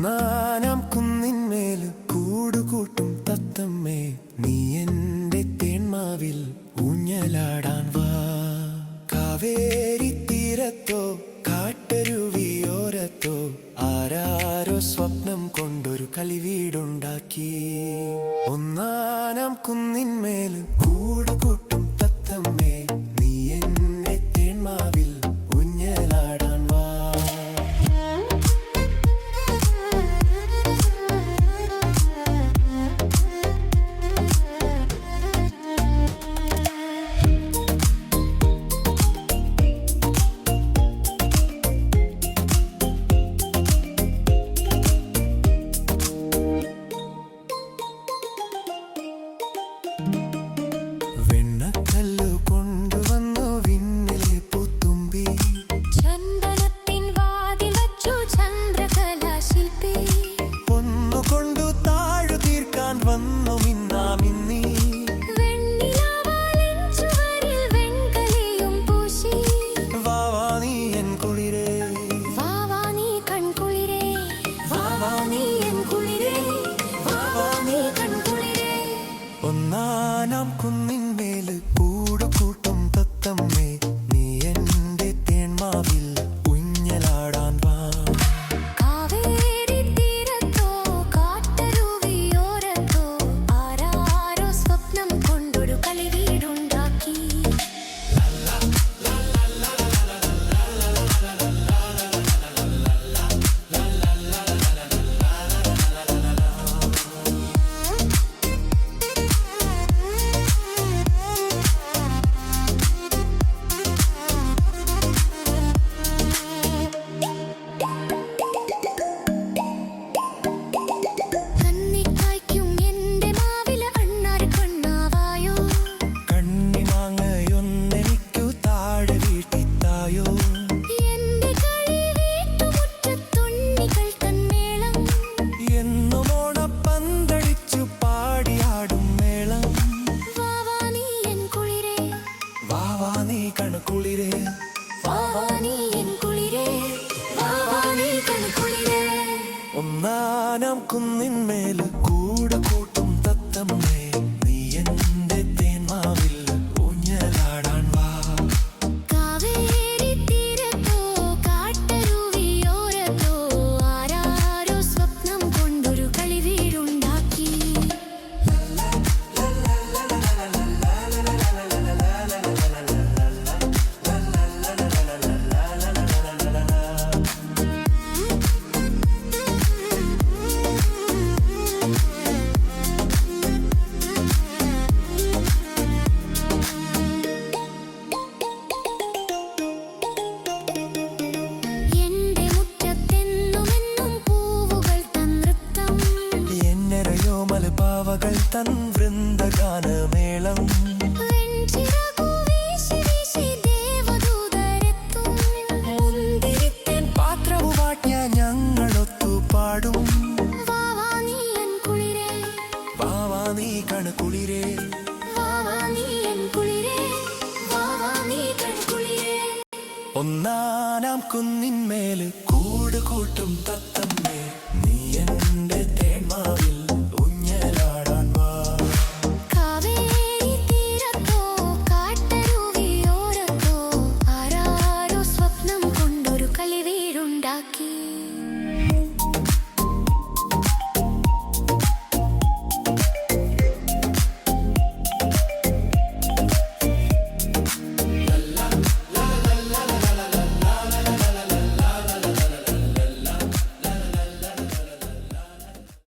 ഒന്നാനാം കുന്നിന്മേൽ കൂടുകൂട്ടും തത്തമ്മേ, നീ എന്റെ തേന്മാവിൽ ഊഞ്ഞലാടാൻ വാ. കാവേരി തീരത്തോ കാട്ടരുവിയോരത്തോ ആരാരോ സ്വപ്നം കൊണ്ടൊരു കളിവീടുണ്ടാക്കി. ഒന്നാനാം കുന്നിന്മേൽ കൂടുകൂട്ടും തത്തമ്മേ, നീ എന്റെ തേന്മാവിൽ ഊഞ്ഞലാടാൻ വാ. വെണ്ണക്കല്ലു കൊണ്ടുവന്നു വിണ്ണിലെ പൂത്തുമ്പി, ചന്ദനത്തിൻ വാതിൽ വച്ചു ചന്ദ്രകലാശില്പി. പൊന്നുകൊണ്ടു താഴു തീർക്കാൻ വന്നു മിന്നാമിന്നി. വെണ്ണിലാവാലിൻ ചുവരിൽ വെൺകലയും പൂശി. വാവാ നീ എൻ കുളിരേ, വാവാ നീ കൺകുളിരേ, വാവാ നീ എൻ കുളിരേ, വാവാ നീ കൺകുളിരേ. ഒന്നാനാം കുന്നിന്മേൽ കൂടുകൂട്ടും തത്തമ്മേ, നീ എന്റെ തേന്മാവിൽ ഊഞ്ഞലാടാൻ വാ. കാവേരി തീരത്തോ കാട്ടരുവിയോരത്തോ ആരാരോ സ്വപ്നം കൊണ്ടൊരു കളിവീടുണ്ടാക്കി. കന്നിക്കായ്ക്കും എന്റെ മാവില അണ്ണാര് കണ്ണാവായോ. കണ്ണിമാങ്ങയൊന്നെനിക്കു താഴെ വീട്ടിത്തായോ. എന്റെ കളി വീട്ടുമുറ്റത്തുണ്ണികൾ തന്മേളം. എന്നും ഓണപ്പന്തടിച്ചു പാടിയാടും മേളം. വാവാ നീ എൻ കുളിരേ, വാവാ നീ കണക്കുളിരേ, വാവാ നീ എൻ കുളിരേ, വാവാ നീ കൺകുളിരേ. ഒന്നാനാം കുന്നിന്മേൽ കൂടുകൂട്ടും തത്തമ്മേ, നീ എന്റെ തേന്മാവിൽ ഊഞ്ഞലാടാൻ വാ. കാവേരി തീരത്തോ കാട്ടരുവിയോരത്തോ ആരാരോ സ്വപ്നം കൊണ്ടൊരു കളിവീടുണ്ടാക്കി. എന്റെ മുറ്റത്തെന്നുമെന്നും പൂവുകൾ തൻ നൃത്തം. എന്നരയോമൽ പാവകൾ തൻ വൃന്ദഗാനമേളം. വെൺചിറകു വീശി വീശി ദേവദൂതരെത്തും. മുന്തിരിത്തേൻ പാത്രവും പാട്യ ഞങ്ങളൊത്തു പാടും. വാവാ നീ എൻ കുളിരേ, വാവാ നീ കണക്കുളിരേ, വാവാ നീ എൻ കുളിരേ, വാവാ നീ കൺകുളിരേ. ഒന്നാനാം കുന്നിന്മേൽ കൂടുകൂട്ടും തത്തമ്മേ, നീ എന്റെ